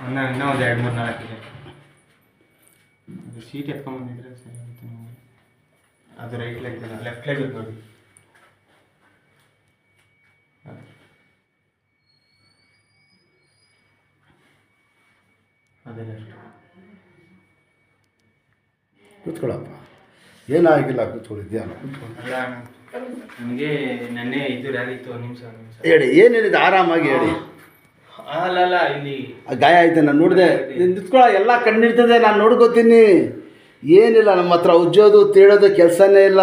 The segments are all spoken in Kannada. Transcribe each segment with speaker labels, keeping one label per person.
Speaker 1: ಇನ್ನೂ ಒಂದು 2 3 4 ಇದೆ. ಅದು ಶೀಟ್ ಎತ್ಕೊಂಡ್ಬಂದಿದ್ರೆ ಸರಿ ಆಗುತ್ತೆ ನಿಮಗೆ. ಅದು ರೈಟ್ ಲೆಗ್ ಲೆಫ್ಟ್ ಲೆಗ್ ನೋಡಿ. ಅದೇ ಲೆಫ್ಟ್.
Speaker 2: ಕೂತ್ಕೊಳ್ಳಪ್ಪ, ಏನಾಗಿಲ್ಲ, ಕೂತ್ಕೊಂಡಿದ್ಯಾ?
Speaker 1: ಅಲ್ಲ ನನಗೆ ನೆನ್ನೆ ಇದು ಯಾರಿತ್ತು ನಿಮಿಷ
Speaker 2: ಹೇಳಿ, ಏನೇನಿದೆ ಆರಾಮಾಗಿ ಹೇಳಿ.
Speaker 1: ಅಲ್ಲ ಇಲ್ಲಿ
Speaker 2: ಗಾಯ ಆಯ್ತು, ನಾನು ನೋಡಿದೆ. ನೀನು ನಿಂತ್ಕೊಳ್ಳ, ಎಲ್ಲ ಕಣ್ಣಿರ್ತದೆ, ನಾನು ನೋಡ್ಕೋತೀನಿ. ಏನಿಲ್ಲ, ನಮ್ಮ ಹತ್ರ ಉಜ್ಜೋದು ತೀಡೋದು ಕೆಲಸನೇ ಇಲ್ಲ.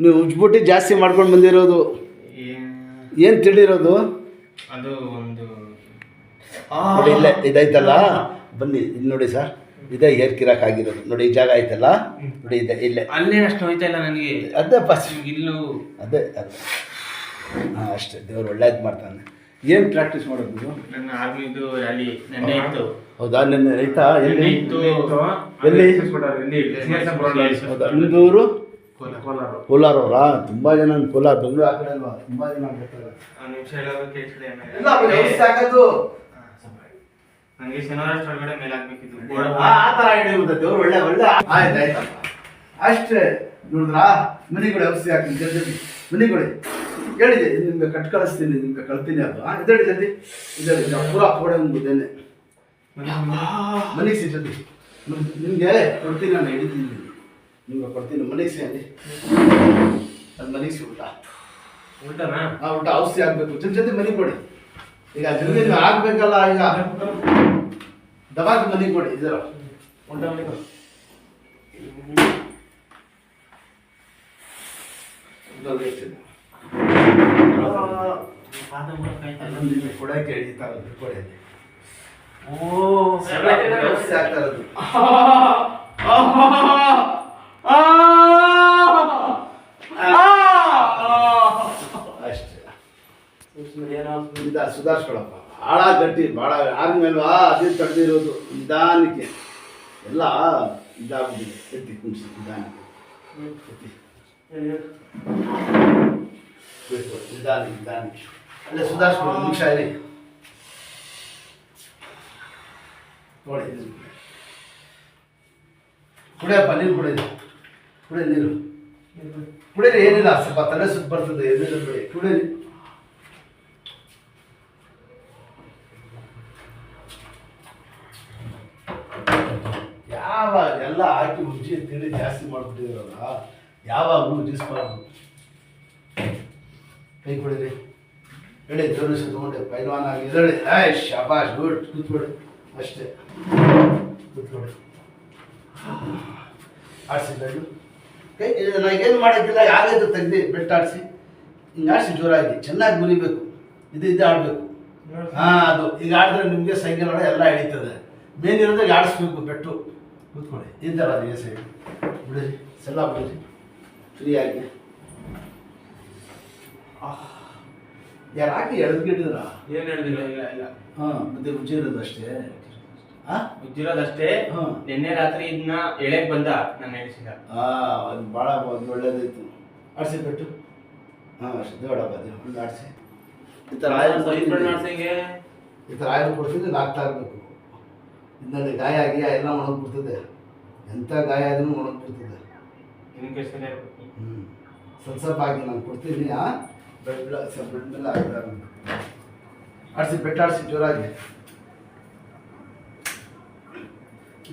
Speaker 2: ನೀವು ಉಜ್ಬಿಟ್ಟು ಜಾಸ್ತಿ ಮಾಡ್ಕೊಂಡು ಬಂದಿರೋದು. ಏನು ತಿಳಿರೋದು?
Speaker 1: ಅದು ಒಂದು
Speaker 2: ನೋಡಿ ಇಲ್ಲೇ ಇದೈತಲ್ಲ, ಬನ್ನಿ ಇಲ್ಲಿ ನೋಡಿ ಸರ್, ಇದೇ ಏರ್ಕಿರಾಕ್ ಆಗಿರೋದು ನೋಡಿ. ಈ ಜಾಗ ಐತಲ್ಲ ನೋಡಿ, ಇದೆ ಇಲ್ಲೇ.
Speaker 1: ಅಲ್ಲೇ ಅಷ್ಟು ಹೋಯ್ತಾ ಇಲ್ಲ ನನಗೆ.
Speaker 2: ಅದೇ ಫಸ್ಟ್
Speaker 1: ಇಲ್ಲೂ
Speaker 2: ಅದೇ ಹಾಂ ಅಷ್ಟೇ. ದೇವ್ರು ಒಳ್ಳೇದು ಮಾಡ್ತಾನೆ. ಏನು ಪ್ರಾಕ್ಟೀಸ್ ಮಾಡೋದು ನೀವು?
Speaker 1: ನನ್ನ ಆರ್ಮಿದು ರ್ಯಾಲಿ ನೆನ್ನೆ ಇತ್ತು.
Speaker 2: ಹೌದಾ? ನೆನ್ನೆ ಆಯ್ತಾ? ಎಲ್ಲಿ
Speaker 1: ಇತ್ತು?
Speaker 2: ಎಲ್ಲಿ? ಹೌದಾ? ನಿಮ್ಮದೂರು ಕೋಲಾರ ಅವರಾ? ತುಂಬ ಜನ ಕೋಲಾರ ಬೆಂಗಳೂರು ಆ ಕಡೆ ಅಲ್ವಾ? ತುಂಬ ಜನ ಬರ್ತಾರೆ.
Speaker 1: ನನಗೆ ಶನಿವಾರ ಒಳಗಡೆ ಮೇಲೆ ಹಾಕ್ಬೇಕಿತ್ತು.
Speaker 2: ಆ ಥರ ಹಿಡಿಯುತ್ತೆ ದೇವ್ರು. ಒಳ್ಳೆ ಒಳ್ಳೆ ಆಯ್ತು ಆಯ್ತಪ್ಪ, ಅಷ್ಟೇ. ನೋಡಿದ್ರಾ? ಮನೆಗಳು ಔಷಧಿ ಹಾಕಿ ಜಲ್ದಿ ಮನೆಗಳು ಹೇಳಿದೆ. ನಿಮ್ಗೆ ಕಟ್ ಕಳಿಸ್ತೀನಿ, ನಿಮ್ಗೆ ಕಳ್ತೀನಿ. ಅದು ಇದಳಿ ಜಲ್ದಿ ಇದಳಿ ಪೂರಾ ಪೋಡೆ ಮುದ್ದೇನೆ ಮನೆಗೆ ಸಿ ಜಲ್ದಿ. ನಿಮಗೆ ಕೊಡ್ತೀನಿ, ನಾನು ಹಿಡಿತೀನಿ, ನಿಮ್ಗೆ ಕೊಡ್ತೀನಿ. ಮನೆಗೆ ಸಿ ಅಲ್ಲಿ ಅದು ಮನೆಗೆ ಸಿ
Speaker 1: ಉಲ್ಟಾನಾ?
Speaker 2: ಊಟ ಔಷಧಿ ಆಗಬೇಕು. ಜಲ್ದಿ ಮನೆಗೆ ಕೊಡಿ. ಈಗ ಜಲ್ದಿ ನೀವು ಆಗಬೇಕಲ್ಲ. ಈಗ ದವಾಖಾನೆ ಮನೆಗೆ ಕೊಡಿ. ಇದರ
Speaker 1: ಉಲ್ಟಾ
Speaker 2: ಕೊಡಕ್ಕೆ ಹಿಡಿತಾರೆ ಕೊಡೆ. ಅಷ್ಟೇ. ಸುಧಾರಿಸ್ಕೊಳಪ್ಪ. ಭಾಳ ಗಟ್ಟಿ, ಭಾಳ ಆದ್ಮೇಲ್ವಾ ಅದೇ ತಡೆದಿರೋದು. ನಿಧಾನಕ್ಕೆ ಎಲ್ಲ ಇದಾಗ್ಬಿಟ್ಟಿದೆ. ಎತ್ತಿ ಕುಣಿಸಿ ನಿಧಾನಕ್ಕೆ ಎತ್ತಿ ನಿಧಾನಕ್ಕೆ ಅಲ್ಲೇ ಸುಧಾರಿಸ್ಕೊಂಡು ನಿಮಿಷ ಇರಿ ನೋಡಿ. ಕುಡಿಯಪ್ಪ, ನೀರು ಕುಡಿಯಿರಿ, ಕುಡಿಯ ನೀರು ಕುಡಿಯಿರಿ. ಏನಿಲ್ಲ, ಸ್ವಲ್ಪ ತಲೆ ಸುತ್ತ ಬರ್ತದೆ. ಎಲ್ಲಿಲ್ಲ ಬಿಡಿ, ಕುಡಿಯಿರಿ. ಯಾವಾಗ ಎಲ್ಲ ಹಾಕಿ ಉಜ್ಜಿ ತಿಳಿ ಜಾಸ್ತಿ ಮಾಡ್ಬಿಟ್ಟಿರೋಲ್ಲ, ಯಾವಾಗಲೂ ಉಜ್ಜಿಸ್ಬಾರ್ದು. ಕೈ ಕೊಡಿರಿ, ಹೇಳಿ. ದೇವ್ರ ತಗೊಂಡೆ ಪೈಲ್ವಾನ್ ಆಗಿ ಹೇಳಿ. ಶಾಬಾಷ್, ಗುಡ್. ಕೂತ್ಕೊಡಿ ಅಷ್ಟೇ, ಕೂತ್ಕೊಡಿ. ಆಡಿಸಿ ಬೆಳ್ಳು ಕೈ. ನನಗೇನು ಮಾಡೋಕ್ಕಿಲ್ಲ, ಯಾವ್ದು ತೆಗ್ದು ಬೆಟ್ಟಾಡಿಸಿ ಹಿಂಗೆ ಆಡಿಸಿ ಜೋರಾಗಿ ಚೆನ್ನಾಗಿ ಮುರಿಬೇಕು. ಇದು ಆಡಬೇಕು. ಹಾಂ, ಅದು ಈಗ ಆಡಿದ್ರೆ ನಿಮಗೆ ಸೈಕಲ್ ಆಡ ಎಲ್ಲ ಹಿಡಿತದೆ. ಮೇನ್ ಇರೋದಾಗ ಆಡಿಸ್ಬೇಕು ಬೆಟ್ಟು. ಕೂತ್ಕೊಳ್ಳಿ. ಈ ಥರ ಅದು ಸೈಡ್ ಬಿಡಿರಿ, ಸೆಲ್ಲ ಬಿಡಿರಿ ಫ್ರೀಯಾಗಿ. ಯಾರು ಹಾಕಿ ಎಳೆದ್ಗಿಟ್ಟಿದ್ರ?
Speaker 1: ಏನು ಹೇಳಿದಿಲ್ಲ. ಇಲ್ಲ ಇಲ್ಲ.
Speaker 2: ಹಾಂ, ಮತ್ತೆ ಉಜ್ಜಿರೋದು ಅಷ್ಟೇ. ಹಾಂ,
Speaker 1: ಉಜ್ಜಿರೋದಷ್ಟೇ.
Speaker 2: ಹಾಂ,
Speaker 1: ನಿನ್ನೆ ರಾತ್ರಿ ಇದನ್ನ ಎಳೆಗೆ ಬಂದ ನಾನು ಹೇಳಿಸಿದ.
Speaker 2: ಅದು ಭಾಳ ಒಳ್ಳೇದಾಯ್ತು. ಆಡಿಸಿ ಬೆಟ್ಟು. ಹಾಂ ಅಷ್ಟೇ. ದೇವಡಪ್ಪ ದೇವ್ರು ಆಡಿಸಿ. ಈ ಥರ ಆಯಿಲ್ ಈ ಥರ ಆಯಿಲ್ ಕೊಡ್ತಿದ್ದೆ, ನಾಗ್ತಾ ಇರಬೇಕು. ಇದರಲ್ಲಿ ಗಾಯ ಆಗಿ ಎಲ್ಲ ಒಣಗ್ಬಿಡ್ತದೆ. ಎಂಥ ಗಾಯ ಆದ್ರೂ ಒಣಗ್ಬಿಡ್ತದೆ. ಸ್ವಲ್ಪ ಆಗಿ ನಾನು ಕೊಡ್ತೀನಿ. ಬೆಡ್ ಬೆಡ್ ಮೇಲೆ ಆಗಿದ್ದಾರೆ. ಆಡಿಸಿ ಬೆಟ್ಟಾಡಿಸಿ ಜೋರಾಗಿ.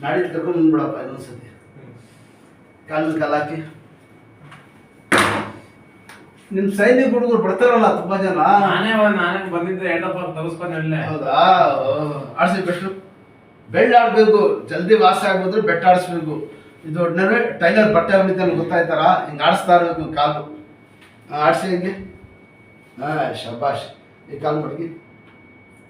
Speaker 2: ನಾಡಿದ್ದು ಕರ್ಕೊಂಡು ಬಂದ್ಬಿಡಪ್ಪ ಇನ್ನೊಂದ್ಸತಿ. ಕಾಲು ಹಾಕಿ. ನಿಮ್ಮ ಸೈನಿಕ ಹುಡುಗರು ಬರ್ತಾರಲ್ಲ ತುಂಬ ಜನ.
Speaker 1: ನಾನೇ ಬಂದಿದ್ದೆ ತಗಸ್ಕೊಂಡೆ.
Speaker 2: ಹೌದಾ? ಆಡಿಸಿ ಬೆಟ್ಟು. ಬೆಳ್ಳ ಆಡಬೇಕು, ಜಲ್ದಿ ವಾಸ ಆಗ್ಬೋದ್ರೆ ಬೆಟ್ಟ ಆಡಿಸ್ಬೇಕು. ಇದು ಒಟ್ಟಿನಲ್ಲಿ ಟೈಲರ್ ಬಟ್ಟೆ ಹೊಡಿತಾನೆ ಗೊತ್ತಾಯ್ತಾರ? ಹಿಂಗೆ ಆಡಿಸ್ತಾ ಇರಬೇಕು ಕಾಲು. ಆಡಿಸಿ ಹಿಂಗೆ. ಹಾಂ ಶಬಾಷ್. ಈ ಕಾಲು ಮಡಗಿ.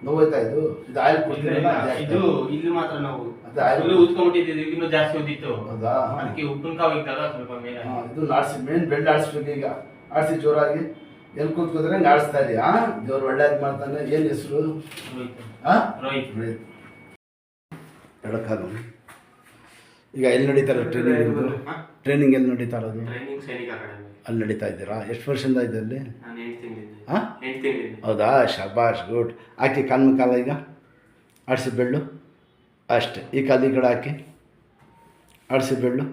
Speaker 2: ನೋವಾಯ್ತಾ? ಇದು ಆಯಿಲ್ ಕೊಡ್ತೀರಲ್ಲ,
Speaker 1: ಇದು ಇಲ್ಲಿ ಮಾತ್ರ ನಾವು
Speaker 2: ಅದೇ ಆಯಿಲ್
Speaker 1: ಉತ್ಕೊಂಡ್ಬಿಟ್ಟಿದ್ದೀವಿ. ಇನ್ನೂ ಜಾಸ್ತಿ ಓದಿತ್ತು.
Speaker 2: ಹೌದಾ?
Speaker 1: ಅದಕ್ಕೆ ಉಪ್ಪಿನಕಾಯಿ ಇತ್ತಲ್ಲ ಸ್ವಲ್ಪ ಮೇಲೆ.
Speaker 2: ಇದು ಆಡಿಸಿ ಮೇನ್ ಬೆಳ್ಳ ಆಡಿಸ್ಬೇಕು. ಈಗ ಆಡಿಸಿ ಜೋರಾಗಿ. ಎಲ್ಲಿ ಕೂತ್ಕೋದ್ರೆ ಹಂಗೆ ಆಡಿಸ್ತಾ ಇದೀಯ. ದೇವ್ರು ಒಳ್ಳೇದು ಮಾಡ್ತಾನೆ. ಏನು ಹೆಸರು? ಹಾಂ,
Speaker 1: ರೋಹಿತ್.
Speaker 2: ಎಡಕಾಲು. ಈಗ ಎಲ್ಲಿ ನಡೀತಾರೆ ಟ್ರೈನಿಂಗ್? ಟ್ರೈನಿಂಗ್ ಎಲ್ಲಿ ನಡೀತಾ ಇರೋದು? ಅಲ್ಲಿ ನಡೀತಾ ಇದ್ದೀರಾ? ಎಷ್ಟು ವರ್ಷದಿಂದ ಇದೆ ಅಲ್ಲಿ? ಹಾಂ,
Speaker 1: ಹೇಳ್ತೀನಿ.
Speaker 2: ಹೌದಾ? ಶಬಾಷ್, ಗುಡ್. ಹಾಕಿ ಕಾಲು ಕಾಲ ಈಗ ಆಡಿಸಿ ಬೆಳ್ಳು. ಅಷ್ಟೇ. ಈ ಕಾಲು ಈ ಕಡೆ ಹಾಕಿ ಆಡಿಸಿ ಬೆಳ್ಳು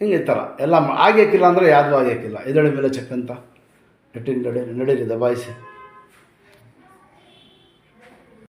Speaker 2: ಹಿಂಗೆ ಈ ಥರ ಎಲ್ಲ ಆಗೇಕಿಲ್ಲ ಅಂದರೆ ಯಾವುದೂ ಆಗೇಕಿಲ್ಲ. ಎದಳಿ ಮೇಲೆ ಚಕ್ಕಂತ ನಡೀರಿ ದಬಾಯಿಸಿ.